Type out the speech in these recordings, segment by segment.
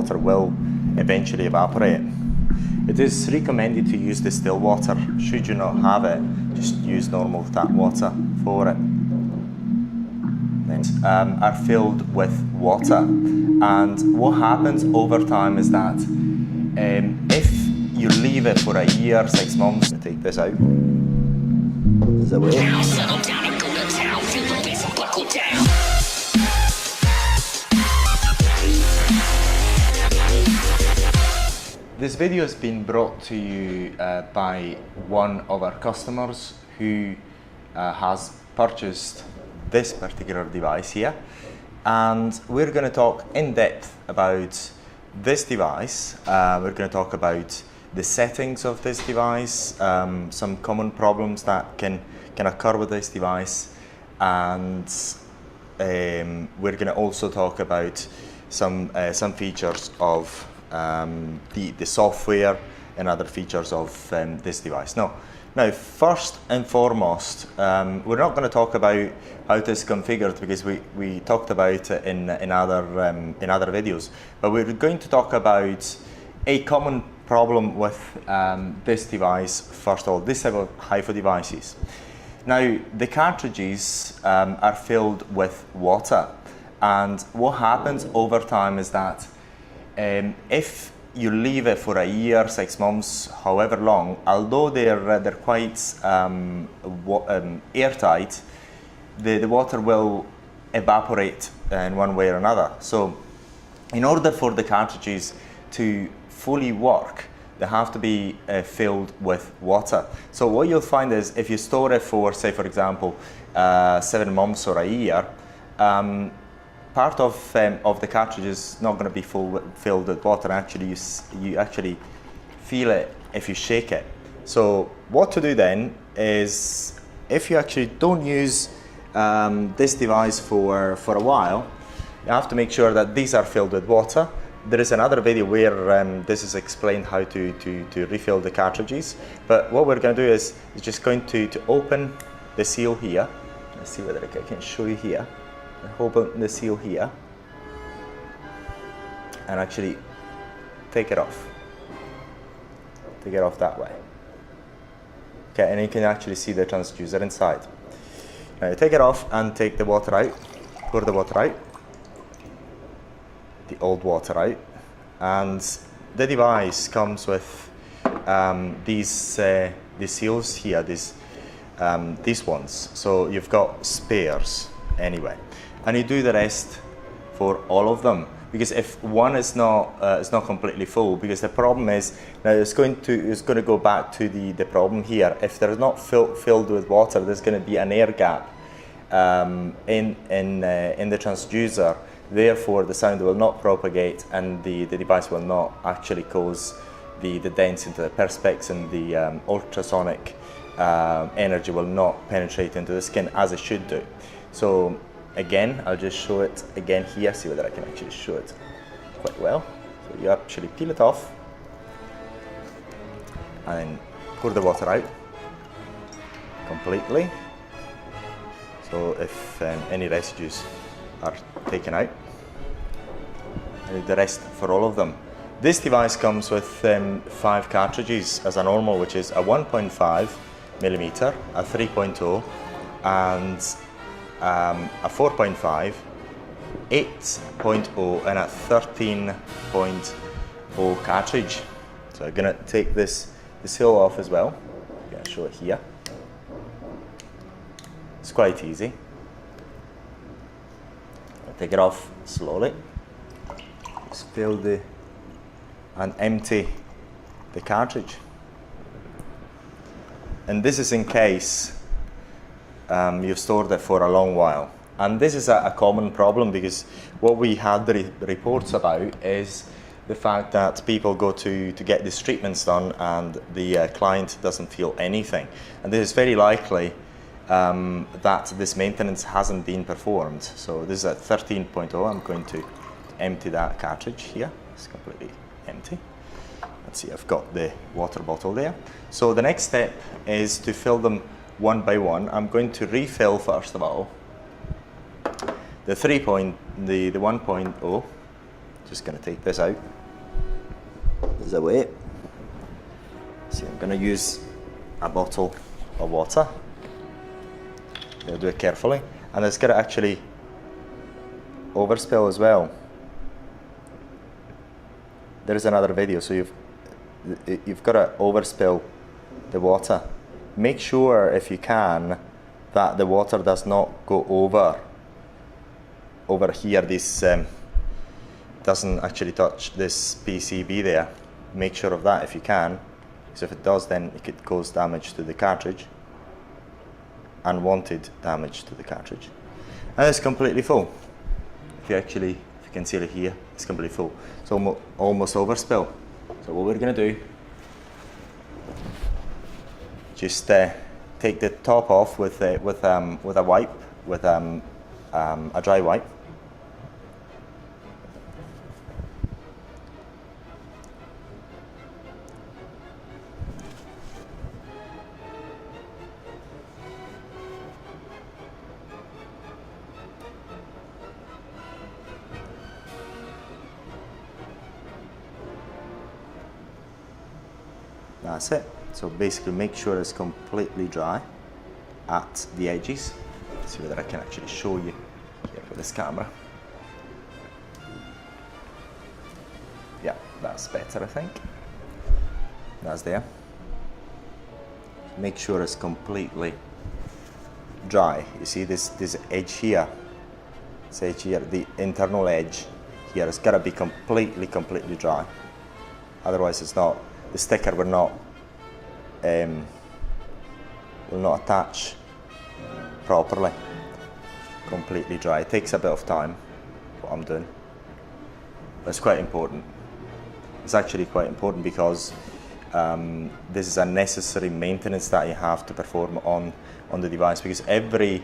water will eventually evaporate. It is recommended to use distilled water. Should you not have it, just use normal tap water for it. Are filled with water, and what happens over time is that if you leave it for a year, 6 months, take this out. This away. This video has been brought to you by one of our customers who has purchased this particular device here, and we're going to talk in depth about this device. We're going to talk about the settings of this device, some common problems that can occur with this device, and we're going to also talk about some features of the software and other features of this device. Now, first and foremost, we're not going to talk about how it is configured because we talked about it in other videos, but we're going to talk about a common problem with this device. First of all, this type of HIFU devices. Now, the cartridges are filled with water, and what happens over time is that if you leave it for a year, 6 months, however long, although they're quite airtight, the water will evaporate in one way or another. So in order for the cartridges to fully work, they have to be filled with water. So what you'll find is if you store it for, say for example, 7 months or a year, part of the cartridge is not going to be filled with water. Actually, you actually feel it if you shake it. So what to do then is, if you actually don't use this device for a while, you have to make sure that these are filled with water. There is another video where this is explained how to refill the cartridges. But what we're going to do is just going to open the seal here. Let's see whether I can show you here. Open the seal here and actually take it off. Take it off that way. Okay, and you can actually see the transducer inside. Now you take it off and take the water out. Pour the water out. The old water out. And the device comes with these seals here, these ones. So you've got spares anyway. And you do the rest for all of them, because if one is not completely full, because the problem is now it's going to go back to the problem here. If they're not filled with water, there's going to be an air gap in the transducer. Therefore, the sound will not propagate, and the device will not actually cause the dents into the perspex, and the ultrasonic energy will not penetrate into the skin as it should do. So again, I'll just show it again here, see whether I can actually show it quite well. So you actually peel it off and then pour the water out completely. So if any residues are taken out, and the rest for all of them. This device comes with 5 cartridges as a normal, which is a 1.5 millimeter, a 3.0, and a 4.5, 8.0, and a 13.0 cartridge. So I'm going to take the seal off as well. I'm going to show it here. It's quite easy. I'll take it off slowly. Just fill and empty the cartridge. And this is in case you've stored it for a long while. And this is a common problem, because what we had the reports about is the fact that people go to get these treatments done and the client doesn't feel anything. And this is very likely that this maintenance hasn't been performed. So this is at 13.0. I'm going to empty that cartridge here. It's completely empty. Let's see, I've got the water bottle there. So the next step is to fill them one by one. I'm going to refill first of all the 1.0 Just going to take this out. There's a way. See, I'm going to use a bottle of water. I'll do it carefully, and it's going to actually overspill as well. There is another video, so you've got to overspill the water. Make sure, if you can, that the water does not go over here. This doesn't actually touch this PCB there. Make sure of that if you can, because if it does, then it could cause damage to the cartridge, unwanted damage to the cartridge. And it's completely full. If you can see it here, it's completely full. It's almost overspill. So what we're going to do, just take the top off with a wipe, with a dry wipe. That's it. So basically make sure it's completely dry at the edges. Let's see whether I can actually show you here with this camera. Yeah, that's better, I think. That's there. Make sure it's completely dry. You see this edge here, the internal edge here, it's got to be completely dry. Otherwise it's not, the sticker will not attach properly. Completely dry. It takes a bit of time, what I'm doing. But it's quite important. It's actually quite important because this is a necessary maintenance that you have to perform on the device, because after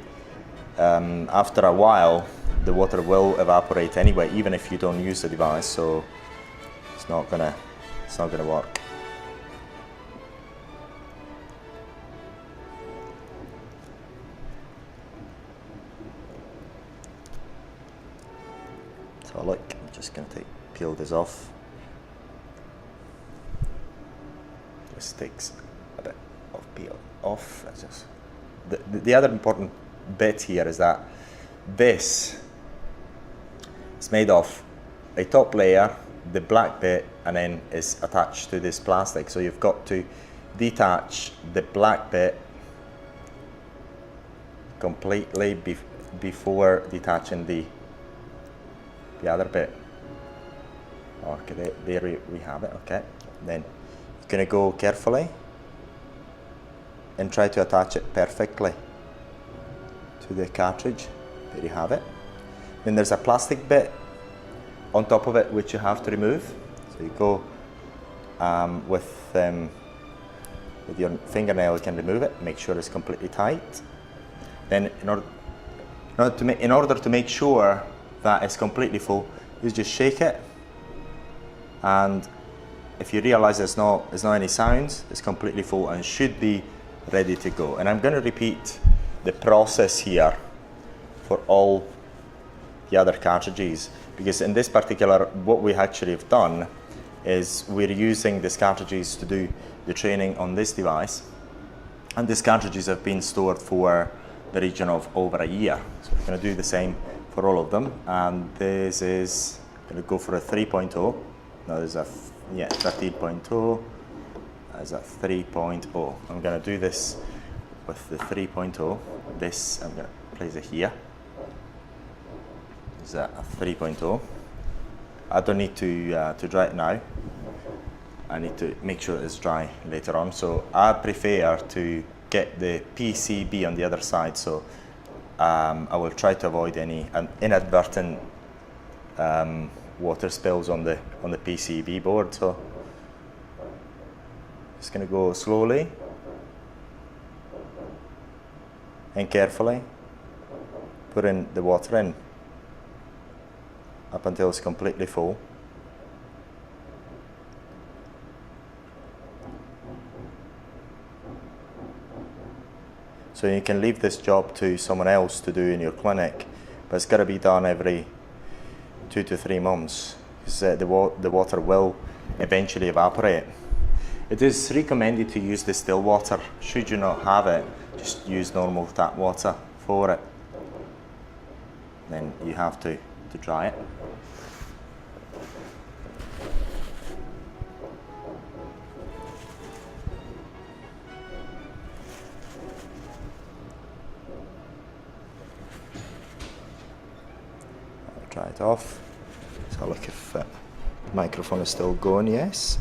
a while the water will evaporate anyway, even if you don't use the device, so it's not gonna work. So look, I'm just going to peel this off. This takes a bit of peel off. The other important bit here is that this is made of a top layer, the black bit, and then is attached to this plastic. So you've got to detach the black bit completely before detaching the other bit. Okay, there we have it. Okay, then you're going to go carefully and try to attach it perfectly to the cartridge. There you have it. Then there's a plastic bit on top of it which you have to remove. So you go with your fingernail, you can remove it. Make sure it's completely tight. Then in order to make sure that it's completely full, you just shake it, and if you realize there's not any sounds, it's completely full and should be ready to go. And I'm going to repeat the process here for all the other cartridges, because in this particular, what we actually have done is we're using these cartridges to do the training on this device, and these cartridges have been stored for the region of over a year. So we're going to do the same for all of them, and this is going to go for a 3.0. Now there's a 13.0, there's a 3.0. I'm going to do this with the 3.0. This, I'm going to place it here. There's a 3.0. I don't need to dry it now. I need to make sure it's dry later on. So I prefer to get the PCB on the other side, so I will try to avoid any inadvertent water spills on the PCB board. So just going to go slowly and carefully, putting the water in up until it's completely full. So you can leave this job to someone else to do in your clinic, but it's got to be done every 2 to 3 months. because the water will eventually evaporate. It is recommended to use distilled water. Should you not have it, just use normal tap water for it. Then you have to dry it. Dry it off. So look if the microphone is still going. Yes,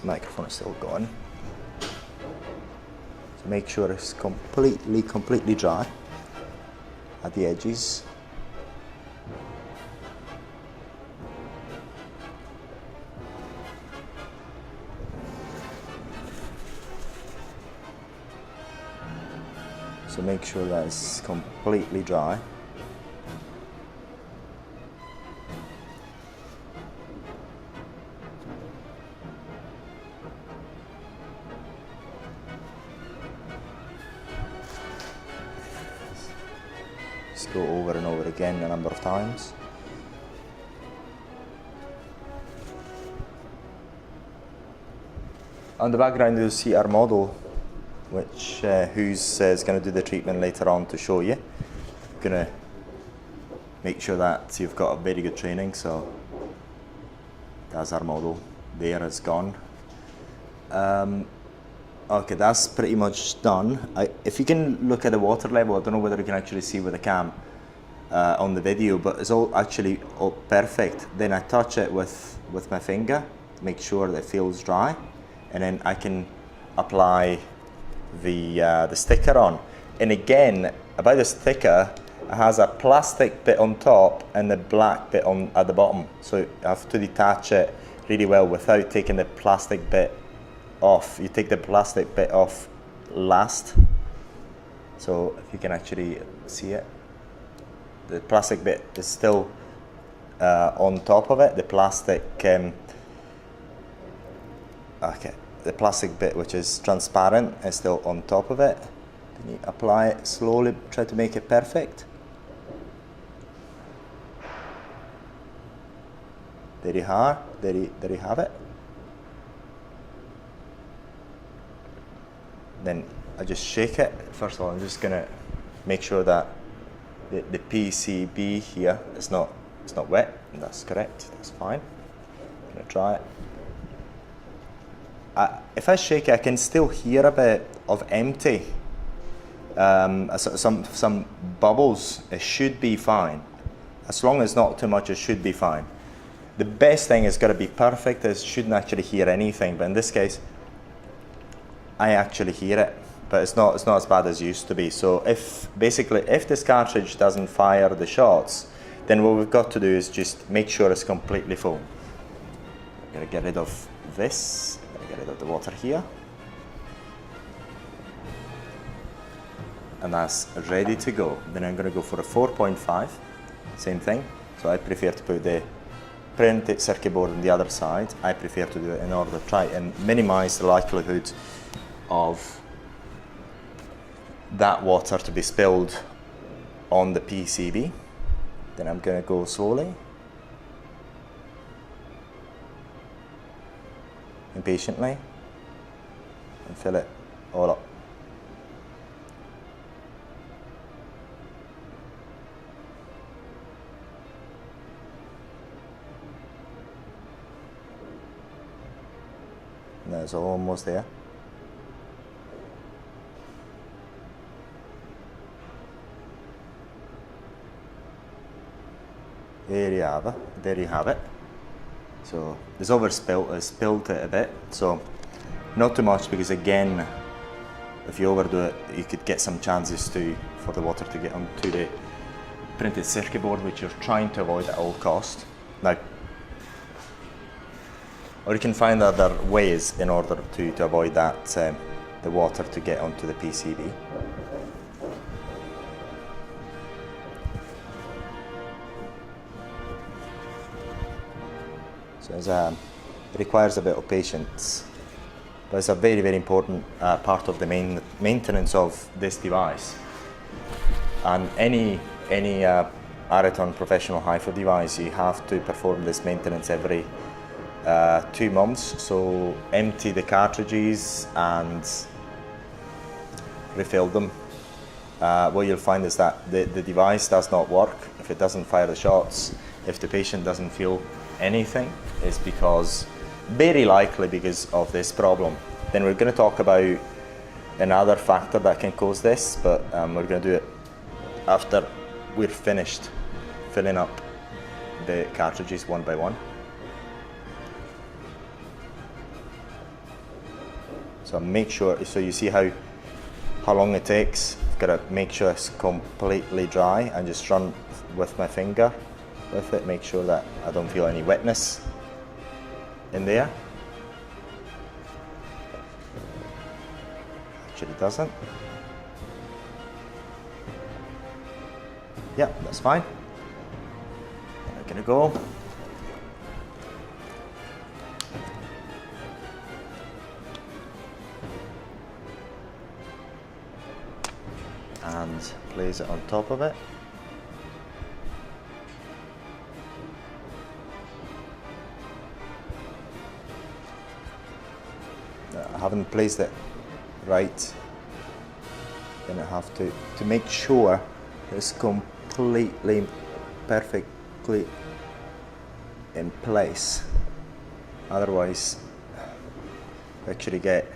microphone is still going. So make sure it's completely dry at the edges. So make sure that it's completely dry. Just go over and over again a number of times. On the background you'll see our model, which who's is going to do the treatment later on to show you. Going to make sure that you've got a very good training. So that's our model. There is gone. Okay, that's pretty much done. If you can look at the water level, I don't know whether you can actually see with the cam on the video, but it's all actually all perfect. Then I touch it with my finger, make sure that it feels dry, and then I can apply the sticker on. And again, about the sticker, it has a plastic bit on top and the black bit at the bottom. So you have to detach it really well without taking the plastic bit off. You take the plastic bit off last. So if you can actually see it, the plastic bit is still on top of it. The plastic, the plastic bit which is transparent is still on top of it. Then you apply it slowly, try to make it perfect. There you are. There you have it. Then I just shake it. First of all, I'm just gonna make sure that the PCB here is not wet. And that's correct. That's fine. I'm gonna try it. If I shake it, I can still hear a bit of empty. Some bubbles. It should be fine. As long as not too much, it should be fine. The best thing is got to be perfect. It shouldn't actually hear anything. But in this case, I actually hear it, but it's not as bad as it used to be. So if this cartridge doesn't fire the shots, then what we've got to do is just make sure it's completely full. I'm gonna get rid of this. I'm gonna get rid of the water here, and that's ready to go. Then I'm gonna go for a 4.5. Same thing. So I prefer to put the printed circuit board on the other side. I prefer to do it in order to try and minimize the likelihood of that water to be spilled on the PCB. Then I'm going to go slowly and patiently and fill it all up. And that's almost there. There you have it. So it's overspilled, I spilled it a bit. So not too much, because again, if you overdo it, you could get some chances for the water to get onto the printed circuit board, which you're trying to avoid at all cost. Now, or you can find other ways in order to avoid that, the water to get onto the PCB. So it requires a bit of patience, but it's a very, very important part of the maintenance of this device. And any Areton professional HIFU device, you have to perform this maintenance every 2 months. So empty the cartridges and refill them. What you'll find is that the device does not work if it doesn't fire the shots. If the patient doesn't feel anything, it's because, very likely because of this problem. Then we're going to talk about another factor that can cause this, but we're going to do it after we're finished filling up the cartridges one by one. So make sure, so you see how long it takes. I've got to make sure it's completely dry and just run with my finger with it, make sure that I don't feel any wetness in there. Actually doesn't. Yeah, that's fine. And we're gonna go. And place it on top of it. I haven't placed it right. Then I have to make sure it's completely, perfectly in place. Otherwise, I actually get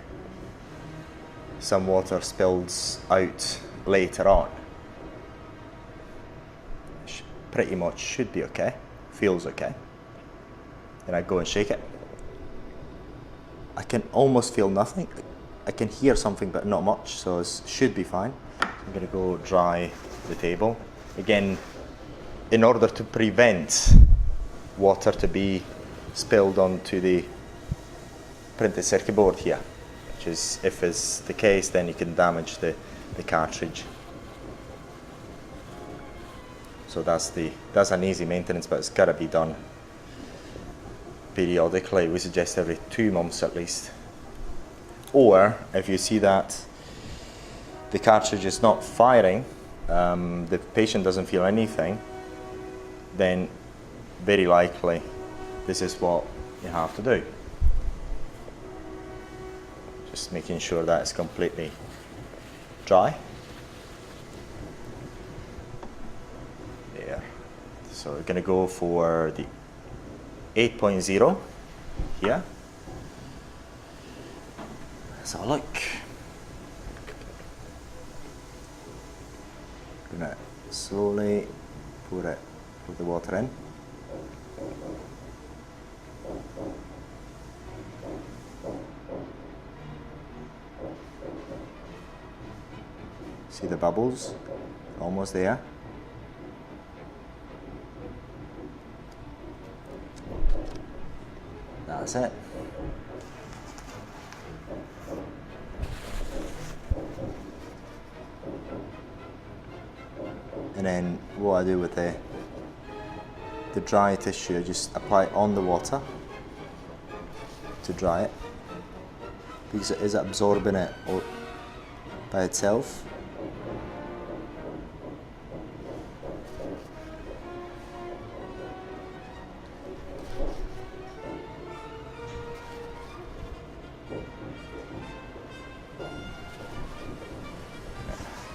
some water spills out later on. Pretty much should be okay, feels okay. Then I go and shake it. I can almost feel nothing. I can hear something, but not much, so it should be fine. I'm gonna go dry the table. Again, in order to prevent water to be spilled onto the printed circuit board here, which is, if it's the case, then you can damage the cartridge. So that's an easy maintenance, but it's gotta be done periodically. We suggest every 2 months at least. Or if you see that the cartridge is not firing, the patient doesn't feel anything, then very likely this is what you have to do. Just making sure that it's completely dry. There. So we're gonna go for the 8.0 here. Let's have a look. Gonna slowly put the water in. See the bubbles? Almost there. That's it. And then what I do with the dry tissue, I just apply it on the water to dry it, because it is absorbing it by itself.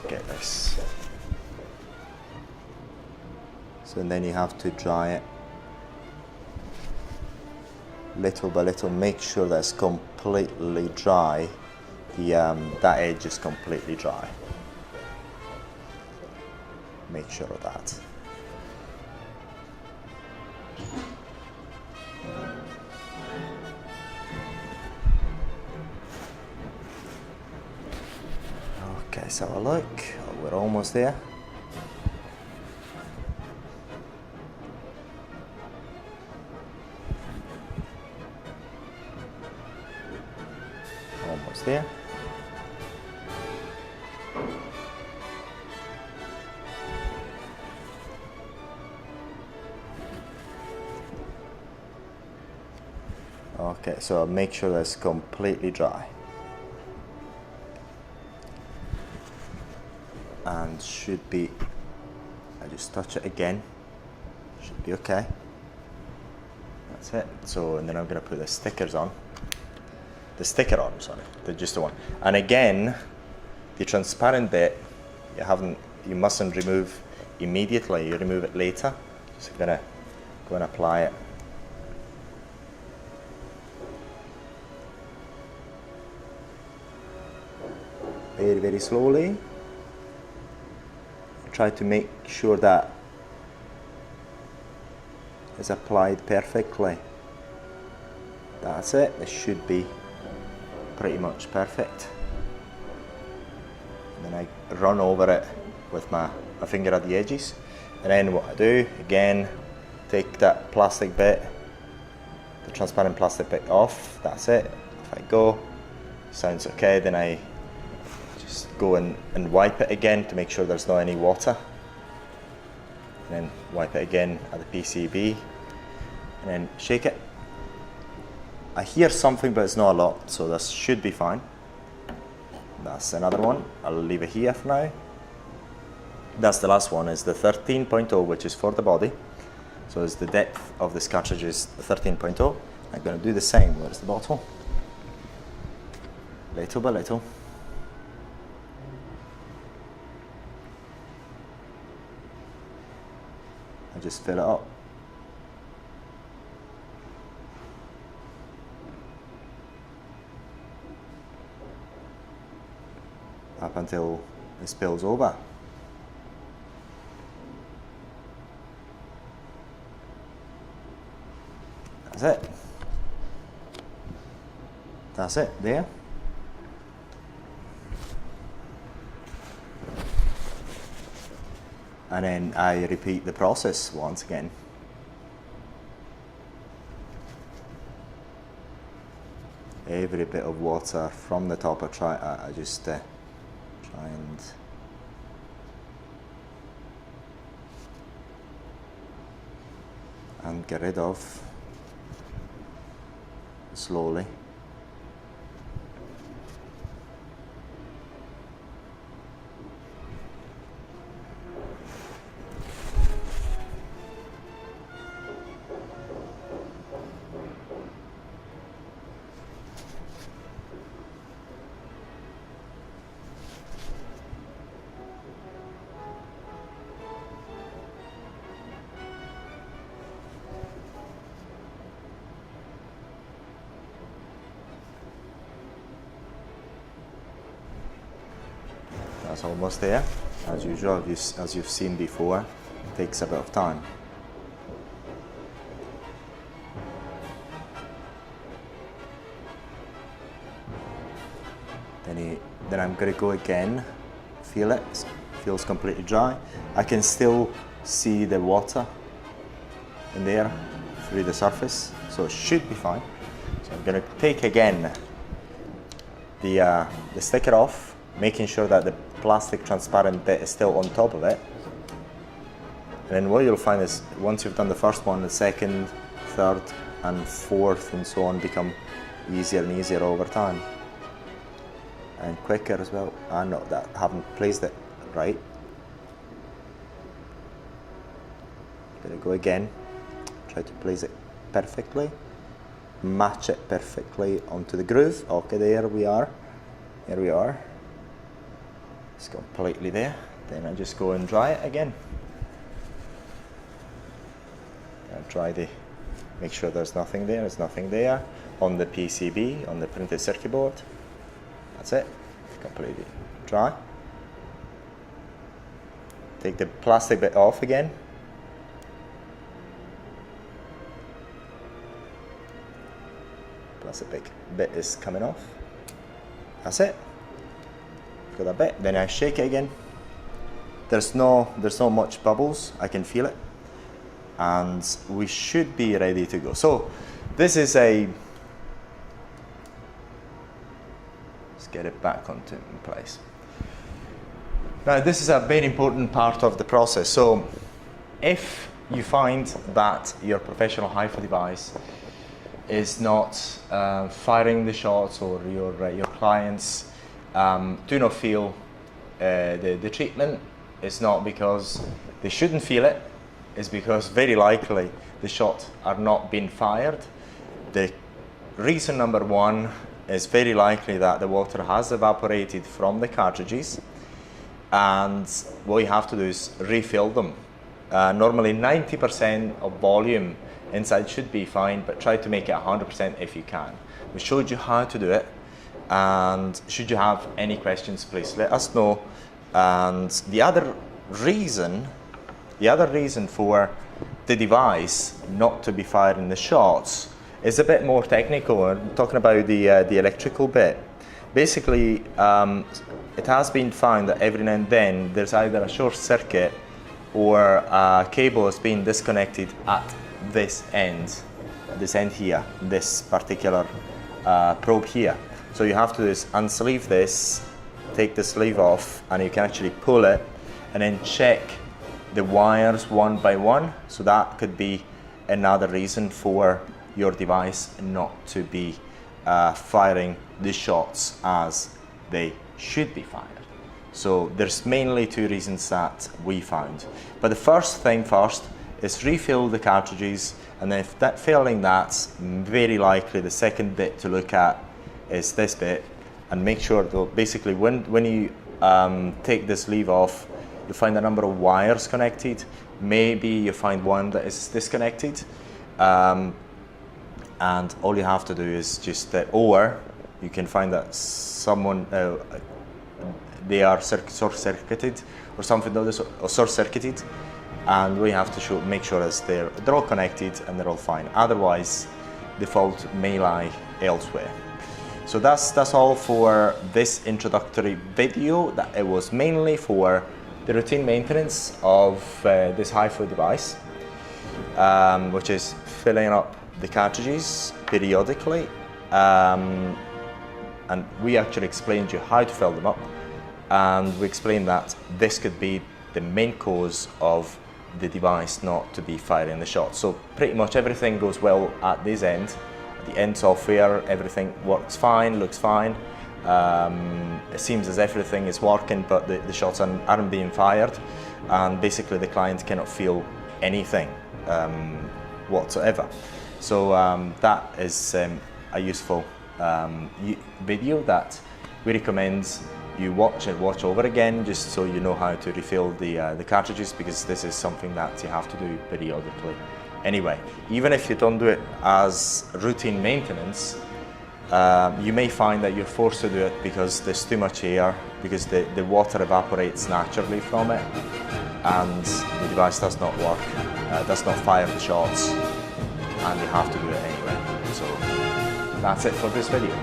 Get this. So and then you have to dry it little by little. Make sure that it's completely dry. That edge is completely dry. Make sure of that. Okay, let's have a look. Oh, we're almost there. Almost there. Okay, so make sure that's completely dry. And should be I just touch it again. Should be okay. That's it. So, and then I'm going to put the stickers on. The sticker on, sorry, just the one. And again, the transparent bit, you mustn't remove immediately. You remove it later. So I'm going to go and apply it. Very, very slowly. Try to make sure that it's applied perfectly. That's it. It should be pretty much perfect. And then I run over it with my finger at the edges. And then what I do, again, take that plastic bit, the transparent plastic bit off. That's it. If I go, sounds okay. Then I just go and wipe it again to make sure there's not any water. And then wipe it again at the PCB. And then shake it. I hear something, but it's not a lot, so this should be fine. That's another one. I'll leave it here for now. That's the last one, is the 13.0, which is for the body. So as the depth of this cartridge is 13.0. I'm going to do the same. Where's the bottle? Little by little. I just fill it up. Up until it spills over. That's it. That's it, there. And then I repeat the process once again. Every bit of water from the top, I just try and get rid of slowly. That's almost there. As usual, as you've seen before, it takes a bit of time. Then I'm going to go again, feel it, feels completely dry. I can still see the water in there through the surface, so it should be fine. So I'm going to take again the sticker off, making sure that the plastic transparent bit is still on top of it. And then what you'll find is once you've done the first one, the second, third and fourth and so on become easier and easier over time. And quicker as well. I know that I haven't placed it right. Gonna go again, try to place it perfectly, match it perfectly onto the groove. Okay, there we are. Here we are. It's completely there. Then I just go and dry it again. And make sure there's nothing there. There's nothing there on the PCB, on the printed circuit board. That's it. Completely dry. Take the plastic bit off again. Plastic bit is coming off. That's it. Got that bit. Then I shake it again. There's no much bubbles. I can feel it, and we should be ready to go. So this is let's get it back in place. Now this is a very important part of the process. So if you find that your professional HIFU device is not firing the shots, or your clients do not feel the treatment, it's not because they shouldn't feel it is because very likely the shots are not being fired. The reason number one is very likely that the water has evaporated from the cartridges, and what you have to do is refill them. Normally 90% of volume inside should be fine, but try to make it 100% if you can. We showed you how to do it, and should you have any questions, please let us know. And the other reason for the device not to be firing the shots is a bit more technical. We're talking about the electrical bit. Basically, it has been found that every now and then there's either a short circuit or a cable is being disconnected at this end here, this particular probe here. So you have to just unsleeve this, take the sleeve off, and you can actually pull it and then check the wires one by one. So that could be another reason for your device not to be firing the shots as they should be fired. So there's mainly two reasons that we found. But the first thing first is refill the cartridges, and then if failing that, very likely the second bit to look at is this bit, and make sure that basically when you take this sleeve off, you find a number of wires connected. Maybe you find one that is disconnected, and all you have to do is just or you can find that someone they are short-circuited or something like this, or short-circuited, and we have to make sure as they're all connected and they're all fine. Otherwise, the fault may lie elsewhere. So that's all for this introductory video. That it was mainly for the routine maintenance of this HIFU device, which is filling up the cartridges periodically, and we actually explained you how to fill them up, and we explained that this could be the main cause of the device not to be firing the shot. So pretty much everything goes well at this end. At the end software, everything works fine, looks fine. It seems as everything is working, but the shots aren't being fired, and basically the client cannot feel anything whatsoever. So that is a useful video that we recommend you watch over again, just so you know how to refill the cartridges, because this is something that you have to do periodically. Anyway, even if you don't do it as routine maintenance, you may find that you're forced to do it because there's too much air, because the water evaporates naturally from it, and the device does not work, does not fire the shots, and you have to do it anyway. So that's it for this video.